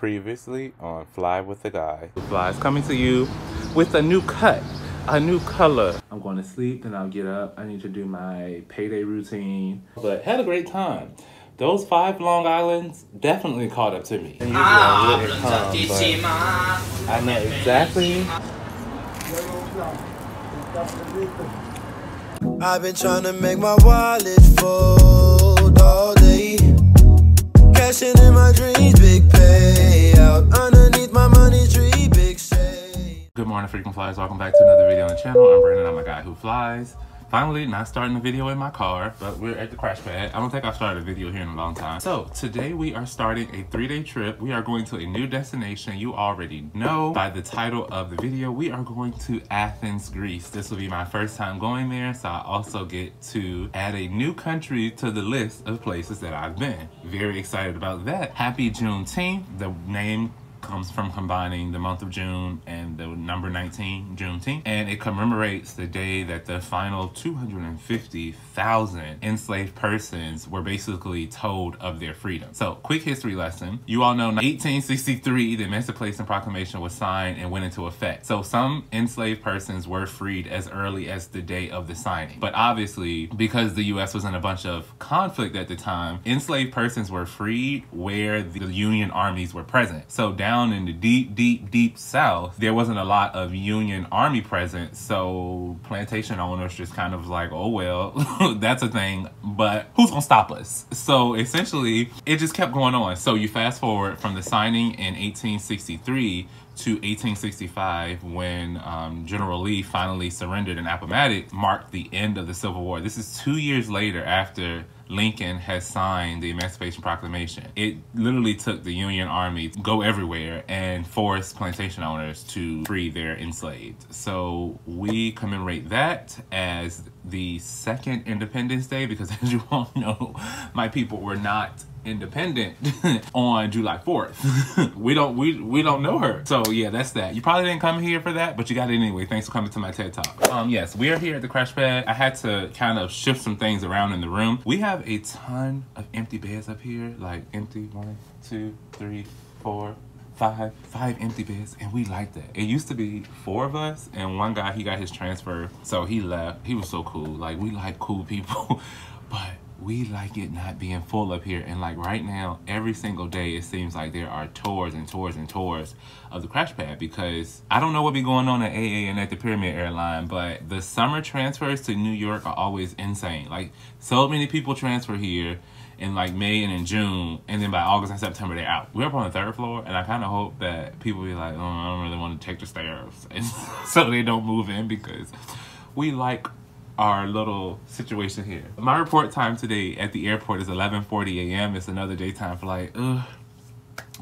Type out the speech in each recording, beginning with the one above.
Previously on Fly with the Guy. Fly's coming to you with a new cut, a new color. I'm going to sleep, then I'll get up. I need to do my payday routine. But had a great time. Those 5 Long Islands definitely caught up to me. And I know exactly. I've been trying to make my wallet fold all day. Cashing in my dreams, big payout. Underneath my money tree, big shade. Good morning, freaking flies. Welcome back to another video on the channel. I'm Brandon. I'm a guy who flies. Finally, not starting a video in my car, but we're at the crash pad. I don't think I've started a video here in a long time. So today we are starting a 3-day trip. We are going to a new destination. You already know by the title of the video. We are going to Athens, Greece. This will be my first time going there, so I also get to add a new country to the list of places that I've been. Very excited about that. Happy Juneteenth. The name comes from combining the month of June and the number 19, Juneteenth, and it commemorates the day that the final 250,000 enslaved persons were basically told of their freedom. So, quick history lesson. You all know 1863, the Emancipation Proclamation was signed and went into effect. So some enslaved persons were freed as early as the day of the signing. But obviously, because the U.S. was in a bunch of conflict at the time, enslaved persons were freed where the Union armies were present. So down in the deep South, there wasn't a lot of Union Army presence, so plantation owners just kind of like, oh well, that's a thing, but who's gonna stop us? So essentially, it just kept going on. So you fast forward from the signing in 1863 to 1865, when General Lee finally surrendered in Appomattox, marked the end of the Civil War. This is 2 years later after Lincoln has signed the Emancipation Proclamation. It literally took the Union Army to go everywhere and force plantation owners to free their enslaved. So we commemorate that as the second Independence Day because, as you all know, my people were not independent on July 4th. we don't know her. So yeah, that's that. You probably didn't come here for that, but you got it anyway. Thanks for coming to my TED Talk. Yes, we are here at the crash pad. I had to kind of shift some things around in the room. We have a ton of empty beds up here, like empty 1, 2, 3, 4, 5 empty beds, and we like that. It used to be 4 of us, and one guy, he got his transfer, so he left. He was so cool. Like, we like cool people, but we like it not being full up here. And like right now, every single day, it seems like there are tours and tours and tours of the crash pad, because I don't know what be going on at AA and at the Pyramid Airline, but the summer transfers to New York are always insane. Like, so many people transfer here in like May and in June, and then by August and September they're out. We're up on the 3rd floor, and I kind of hope that people be like, oh, I don't really want to take the stairs, and so they don't move in, because we like our little situation here. My report time today at the airport is 11:40 a.m. It's another daytime flight. Ugh.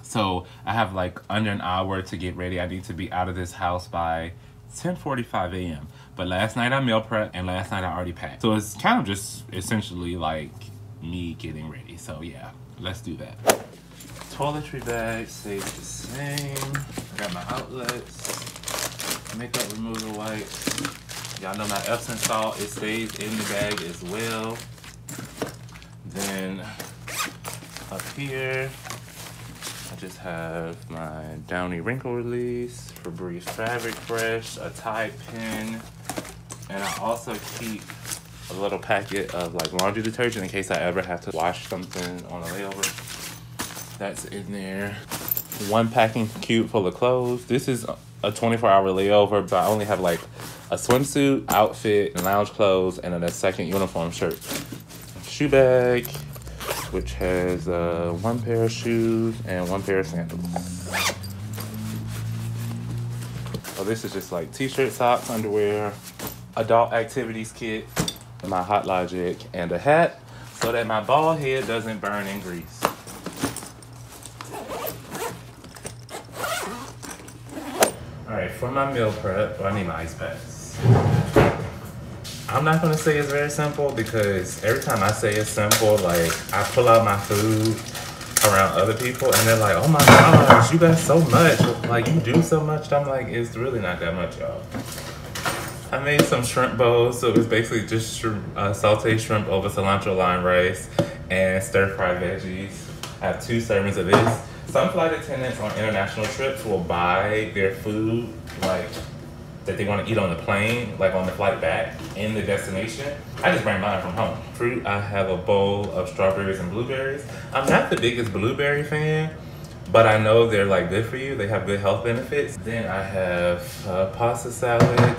So I have like under an hour to get ready. I need to be out of this house by 10:45 a.m. But last night I meal prepped, and last night I already packed. So it's kind of just essentially like me getting ready. So yeah, let's do that. Toiletry bag stays the same. I got my outlets, makeup remover wipes. Y'all know my Epsom salt, it stays in the bag as well. Then up here, I just have my Downy Wrinkle Release, Febreze Fabric Fresh, a Tide pen, and I also keep a little packet of like laundry detergent in case I ever have to wash something on a layover. That's in there. 1 packing cube full of clothes. This is a 24-hour layover, but I only have like a swimsuit, outfit, and lounge clothes, and then a second uniform shirt. Shoe bag, which has 1 pair of shoes and 1 pair of sandals. So this is just like t-shirt, socks, underwear, adult activities kit, my Hot Logic, and a hat so that my bald head doesn't burn in grease. Alright, for my meal prep, I need my ice packs. I'm not gonna say it's very simple, because every time I say it's simple, like I pull out my food around other people and they're like, oh my gosh, you got so much. Like, you do so much. I'm like, it's really not that much, y'all. I made some shrimp bowls, so it was basically just sauteed shrimp over cilantro lime rice and stir-fried veggies. I have 2 servings of this. Some flight attendants on international trips will buy their food, like, that they want to eat on the plane, like on the flight back in the destination. I just bring mine from home. Fruit, I have a bowl of strawberries and blueberries. I'm not the biggest blueberry fan, but I know they're like good for you. They have good health benefits. Then I have pasta salad,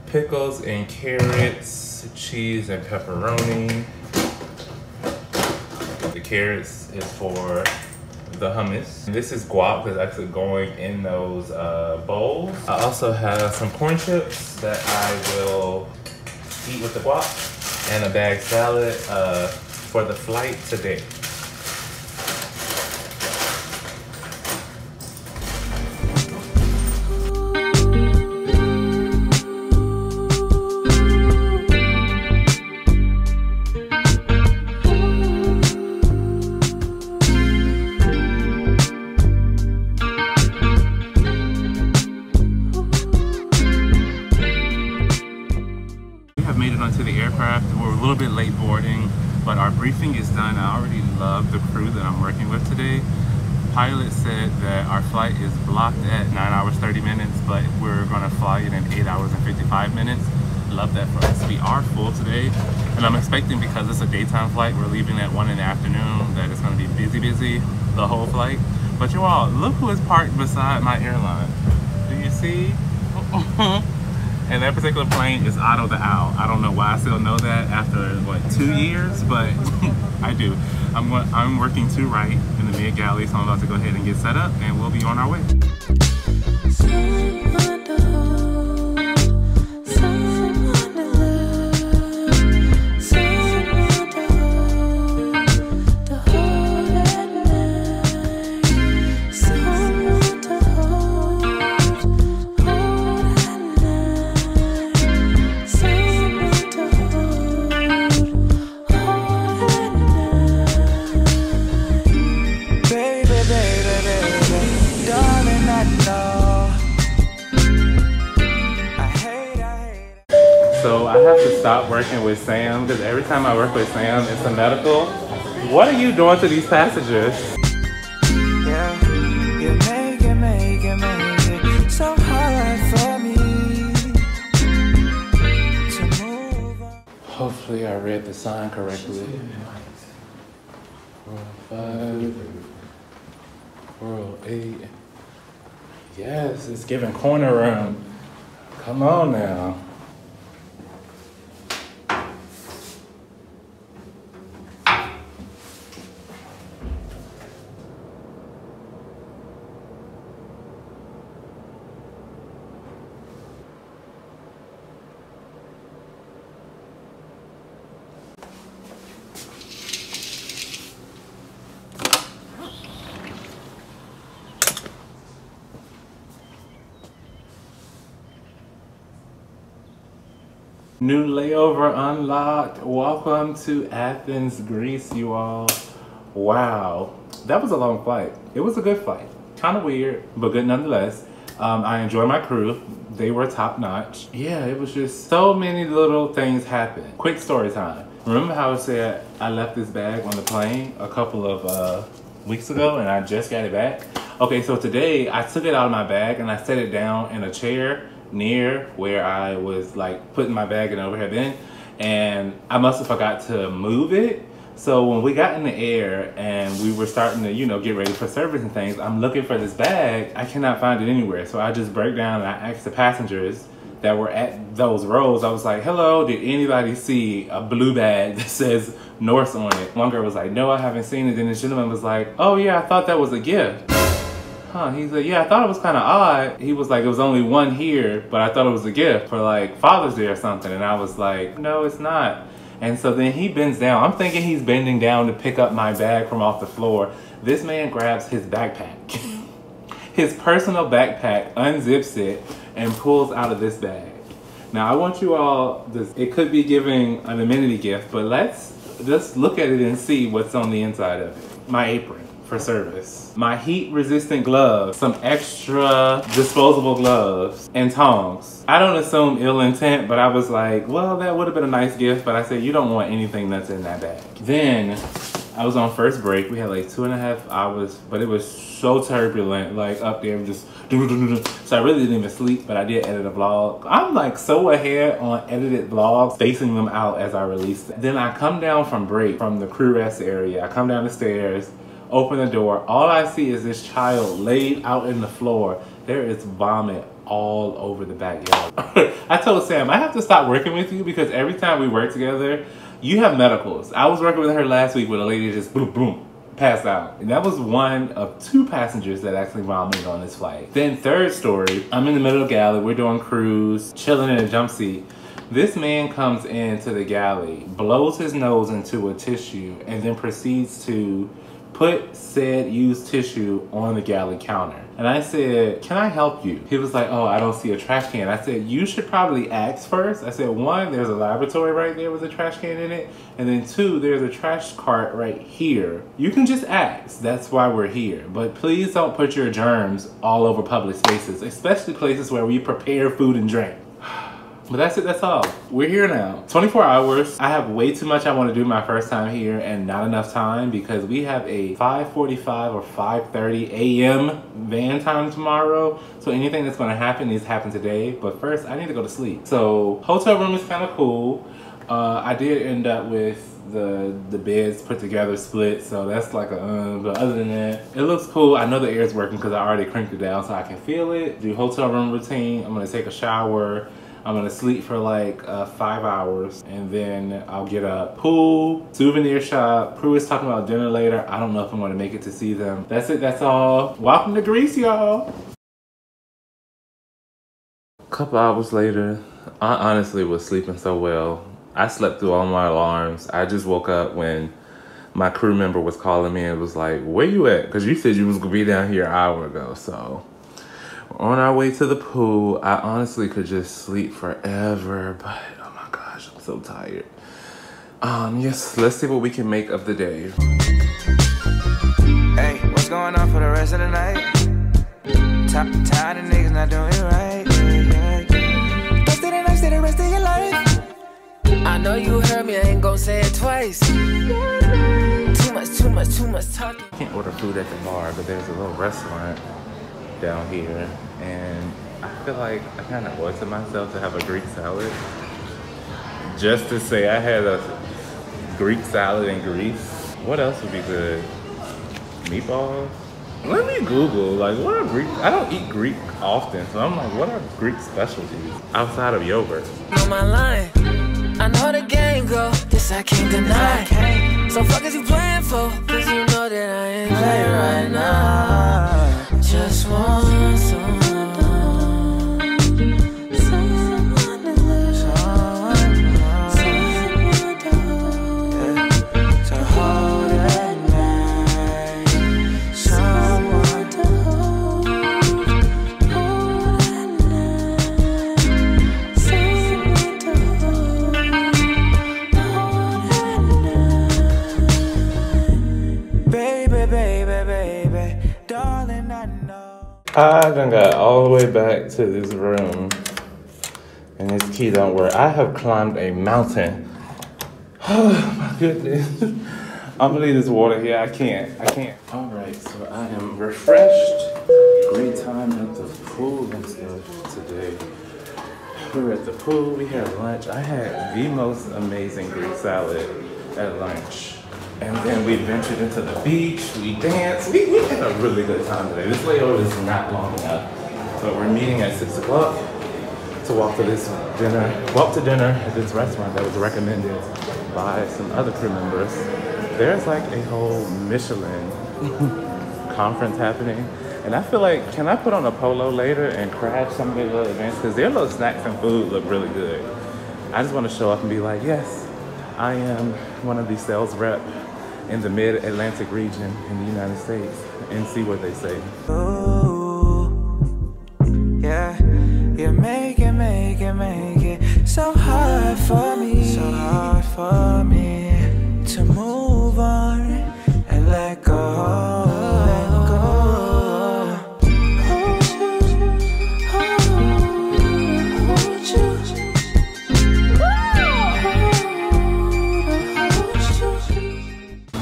pickles and carrots, cheese and pepperoni. The carrots is for the hummus. And this is guac that's actually going in those bowls. I also have some corn chips that I will eat with the guac, and a bag salad for the flight today. Made it onto the aircraft. We're a little bit late boarding, but our briefing is done. I already love the crew that I'm working with today. Pilot said that our flight is blocked at 9 hours 30 minutes, but we're gonna fly it in 8 hours and 55 minutes. Love that for us. We are full today, and I'm expecting, because it's a daytime flight, we're leaving at 1 in the afternoon, that it's gonna be busy the whole flight. But you all, look who is parked beside my airline. Do you see? And that particular plane is Otto the Owl. I don't know why I still know that after, what, 2 years, but I do. I'm working to right in the mid galley, so I'm about to go ahead and get set up, and we'll be on our way. So I have to stop working with Sam, because every time I work with Sam, it's a medical. What are you doing to these passengers? Yeah, you make it so hard for me to move on. Hopefully I read the sign correctly. 405, 408. Yes, it's giving corner room. Come on now. New layover unlocked. Welcome to Athens, Greece, you all. Wow, that was a long flight. It was a good flight. Kind of weird, but good nonetheless. I enjoy my crew. They were top notch. Yeah, it was just so many little things happened. Quick story time. Remember how I said I left this bag on the plane a couple of weeks ago and I just got it back? Okay, so today I took it out of my bag and I set it down in a chair near where I was like putting my bag in the overhead bin, and I must have forgot to move it. So when we got in the air and we were starting to, you know, get ready for service and things, I'm looking for this bag. I cannot find it anywhere. So I just break down and I asked the passengers that were at those rows. I was like, hello, did anybody see a blue bag that says Norse on it? One girl was like, no, I haven't seen it. Then the gentleman was like, oh yeah, I thought that was a gift. Huh, he's like, yeah, I thought it was kind of odd. He was like, it was only one here, but I thought it was a gift for like Father's Day or something. And I was like, no, it's not. And so then he bends down. I'm thinking he's bending down to pick up my bag from off the floor. This man grabs his backpack, his personal backpack, unzips it, and pulls out of this bag. Now I want you all, it could be giving an amenity gift, but let's just look at it and see what's on the inside of it. My apron for service, my heat resistant gloves, some extra disposable gloves, and tongs. I don't assume ill intent, but I was like, well, that would have been a nice gift, but I said, you don't want anything that's in that bag. Then I was on first break. We had like 2.5 hours, but it was so turbulent, like up there just so I really didn't even sleep, but I did edit a vlog. I'm like so ahead on edited vlogs, spacing them out as I release them. Then I come down from break from the crew rest area. I come down the stairs, open the door. All I see is this child laid out in the floor. There is vomit all over the backyard. I told Sam, I have to stop working with you because every time we work together, you have medicals. I was working with her last week with a lady just boom, boom, passed out. And that was one of 2 passengers that actually vomited on this flight. Then third story, I'm in the middle of the galley. We're doing cruise, chilling in a jump seat. This man comes into the galley, blows his nose into a tissue, and then proceeds to put said used tissue on the galley counter. And I said, can I help you? He was like, oh, I don't see a trash can. I said, you should probably ask first. I said, 1, there's a laboratory right there with a trash can in it. And then 2, there's a trash cart right here. You can just ask. That's why we're here. But please don't put your germs all over public spaces, especially places where we prepare food and drink. But that's it, that's all. We're here now. 24 hours. I have way too much I want to do my first time here and not enough time because we have a 5:45 or 5:30 a.m. van time tomorrow. So anything that's going to happen needs to happen today. But first, I need to go to sleep. So hotel room is kind of cool. I did end up with the beds put together split, so that's like a but other than that, it looks cool. I know the air is working because I already cranked it down so I can feel it. Do hotel room routine. I'm going to take a shower. I'm gonna sleep for like 5 hours and then I'll get up. Pool, souvenir shop. Prue is talking about dinner later. I don't know if I'm gonna make it to see them. That's it, that's all. Welcome to Greece, y'all. A couple hours later, I honestly was sleeping so well. I slept through all my alarms. I just woke up when my crew member was calling me and was like, where you at? Because you said you was gonna be down here an hour ago, so. On our way to the pool, I honestly could just sleep forever, but oh my gosh, I'm so tired. Yes, let's see what we can make of the day. Hey, what's going on for the rest of the night? Tired of niggas not doing it right. Let's do the next day, the rest of your life. I know you heard me, I ain't gon' say it twice. Too much talking. I can't order food at the bar, but there's a little restaurant down here, and I feel like I kind of owe it to myself to have a Greek salad. Just to say I had a Greek salad in Greece. What else would be good? Meatballs? Let me Google, like, what are Greek? I don't eat Greek often, so I'm like, what are Greek specialties outside of yogurt? On my line, I know the game go. This I can't deny. So fuck is you playing for? Cause you know that I ain't playing right now. Just want someone to hold at night. Someone to hold at night. Someone to hold at night. Baby, darling, I know. I done got all the way back to this room and this key don't work. I have climbed a mountain. Oh my goodness. I'm gonna leave this water here. I can't. All right, so I am refreshed. Great time at the pool and stuff today. We were at the pool, we had lunch. I had the most amazing Greek salad at lunch. And then we ventured into the beach, we danced. We had a really good time today. This layover is not long enough. But we're meeting at 6 o'clock to walk to dinner at this restaurant that was recommended by some other crew members. There's like a whole Michelin conference happening. And I feel like, can I put on a polo later and crash some of their little events? Because their little snacks and food look really good. I just want to show up and be like, yes, I am one of these sales reps in the mid-Atlantic region in the United States, and see what they say. Ooh, yeah, you make it so hard for me to move on and let go.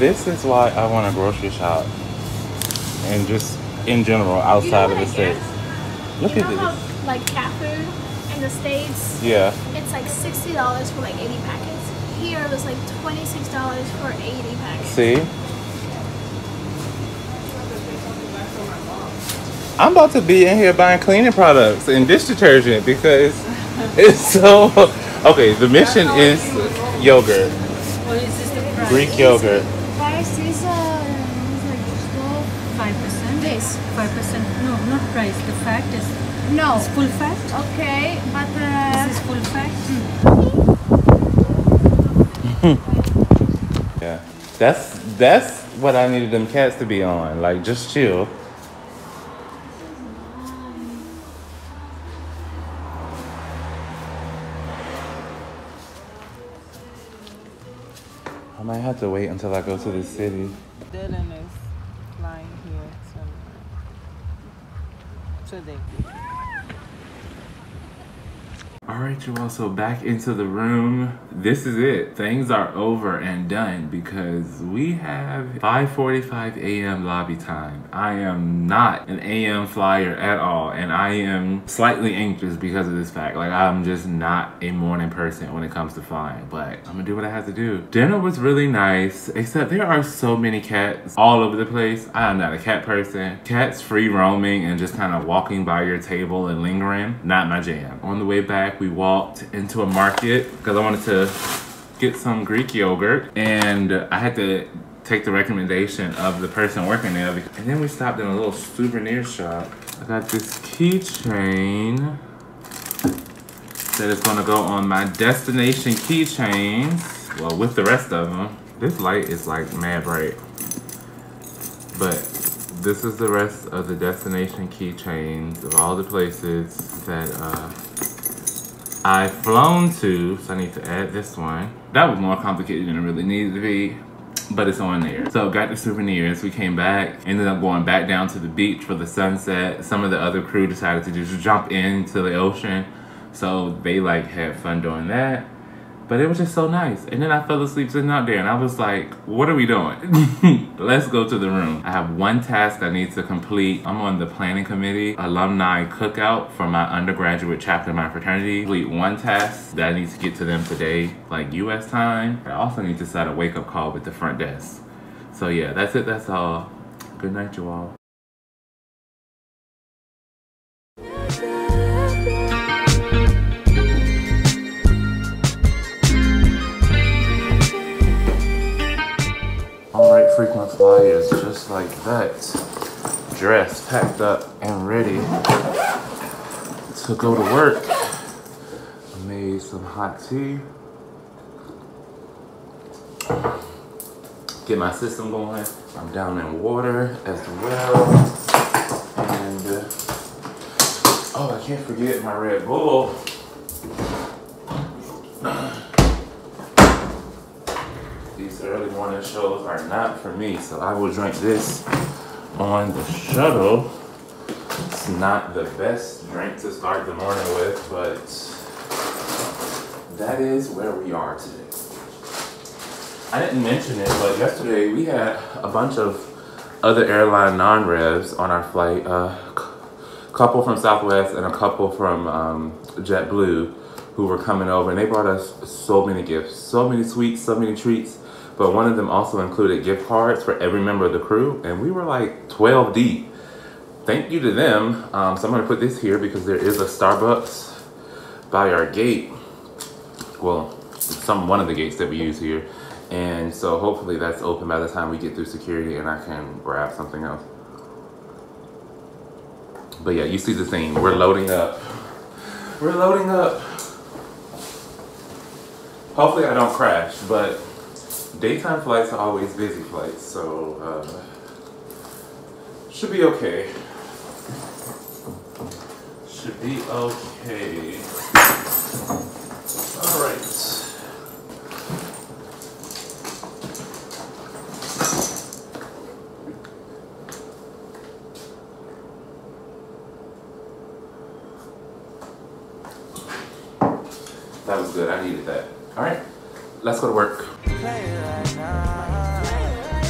This is why I want to grocery shop. And just in general, outside of the States. Look at this. How, like cat food in the States, Yeah. it's like $60 for like 80 packets. Here it was like $26 for 80 packets. See? I'm about to be in here buying cleaning products and dish detergent because it's so... Okay, the mission is yogurt. What is this the price? Greek yogurt. Price is like 5%? this. 5%? No, not price. The fat is No. it's full fat. Okay, but This is full fat. Yeah. That's what I needed them cats to be on. Like, just chill. I might have to wait until I go to the city. Dylan is flying here today. Alright, you all, so back into the room. This is it. Things are over and done because we have 5:45 a.m. lobby time. I am not an AM flyer at all, and I am slightly anxious because of this fact. Like, I'm just not a morning person when it comes to flying, but I'm gonna do what I have to do. Dinner was really nice, except there are so many cats all over the place. I am not a cat person. Cats free roaming and just kind of walking by your table and lingering, not my jam. On the way back, we walked into a market because I wanted to get some Greek yogurt, and I had to take the recommendation of the person working there. And then we stopped in a little souvenir shop. I got this keychain that is gonna go on my destination keychains. Well, with the rest of them. This light is like mad bright. But this is the rest of the destination keychains of all the places that I've flown to, so I need to add this one. That was more complicated than it really needed to be, but it's on there. So got the souvenirs, we came back, ended up going back down to the beach for the sunset. Some of the other crew decided to just jump into the ocean, so they like had fun doing that. But it was just so nice. And then I fell asleep sitting out there and I was like, what are we doing? Let's go to the room. I have one task I need to complete. I'm on the planning committee, alumni cookout for my undergraduate chapter of my fraternity. Complete one task that I need to get to them today, like US time. I also need to set a wake up call with the front desk. So yeah, that's it, that's all. Good night, you all. Alright, frequent flyers, just like that. Dressed, packed up, and ready to go to work. I made some hot tea. Get my system going. I'm down in water as well. And, oh, I can't forget my Red Bull. These early morning shows are not for me, so I will drink this on the shuttle. It's not the best drink to start the morning with, but that is where we are today. I didn't mention it, but yesterday we had a bunch of other airline non-revs on our flight. A couple from Southwest and a couple from JetBlue who were coming over, and they brought us so many gifts, so many sweets, so many treats. But one of them also included gift cards for every member of the crew, and we were like 12 deep. Thank you to them. So I'm gonna put this here because there is a Starbucks by our gate. Well, one of the gates that we use here. And so hopefully that's open by the time we get through security and I can grab something else. But yeah, you see the theme. We're loading up. We're loading up. Hopefully I don't crash, but daytime flights are always busy flights, so should be okay. Should be okay. All right. That was good. I needed that. All right, let's go to work. Play it right now.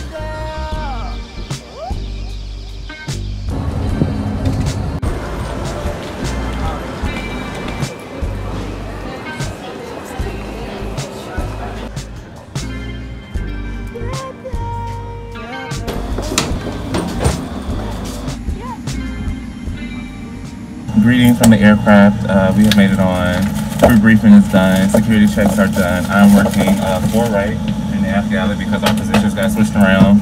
Greetings from the aircraft. We have made it on. Crew briefing is done. Security checks are done. I'm working 4 right in the aft galley because our positions got switched around.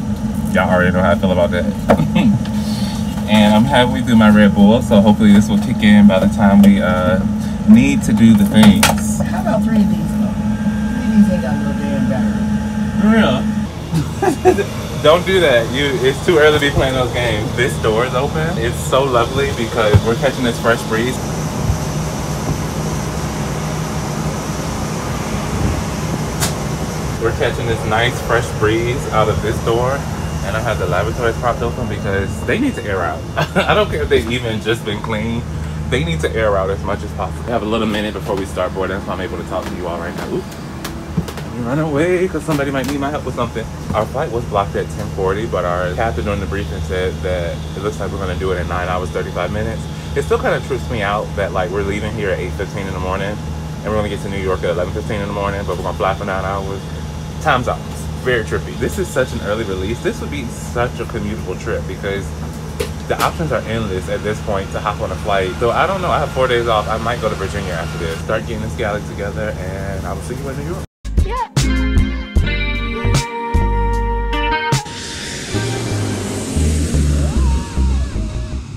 Y'all already know how I feel about that. And I'm halfway through my Red Bull, so hopefully this will kick in by the time we need to do the things. How about 3 of these though? 3 of these ain't got no damn battery. For real? Don't do that. It's too early to be playing those games. This door is open. It's so lovely because we're catching this fresh breeze. We're catching this nice fresh breeze out of this door. And I have the lavatories propped open because they need to air out. I don't care if they've even just been cleaned. They need to air out as much as possible. We have a little minute before we start boarding, so I'm able to talk to you all right now. Ooh. Run away because somebody might need my help with something. Our flight was blocked at 10:40, but our captain during the briefing said that it looks like we're going to do it in 9 hours 35 minutes. It still kind of trips me out that like we're leaving here at 8:15 in the morning and we're going to get to New York at 11:15 in the morning, but we're going to fly for 9 hours. Time's out. Very trippy. This is such an early release. This would be such a commutable trip because the options are endless at this point to hop on a flight. So I don't know. I have 4 days off. I might go to Virginia after this. Start getting this galley together and I will see you in New York.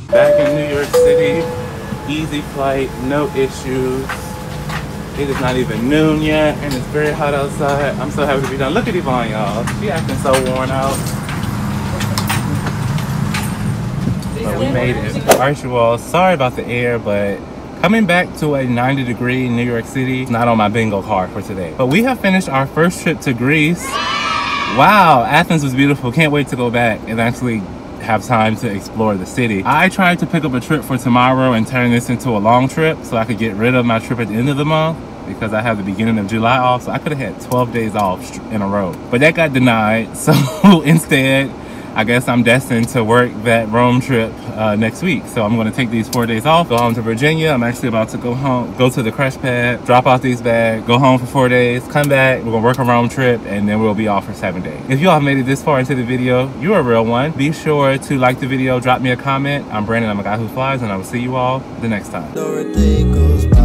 Back in New York City, easy flight, no issues. It is not even noon yet, and it's very hot outside. I'm so happy to be done. Look at Yvonne, y'all. She acting so worn out. But we made it. All right, you all. Sorry about the air, but coming back to a 90-degree New York City is not on my bingo card for today. But we have finished our first trip to Greece. Wow, Athens was beautiful. Can't wait to go back and actually have time to explore the city. I tried to pick up a trip for tomorrow and turn this into a long trip so I could get rid of my trip at the end of the month because I have the beginning of July off, so I could have had 12 days off in a row. But that got denied, so instead, I guess I'm destined to work that Rome trip next week. So I'm gonna take these 4 days off, go home to Virginia. I'm actually about to go home, go to the crash pad, drop off these bags, go home for 4 days, come back, we're gonna work a Rome trip, and then we'll be off for 7 days. If you all have made it this far into the video, you're a real one. Be sure to like the video, drop me a comment. I'm Brandon, I'm a guy who flies, and I will see you all the next time. Everything goes by.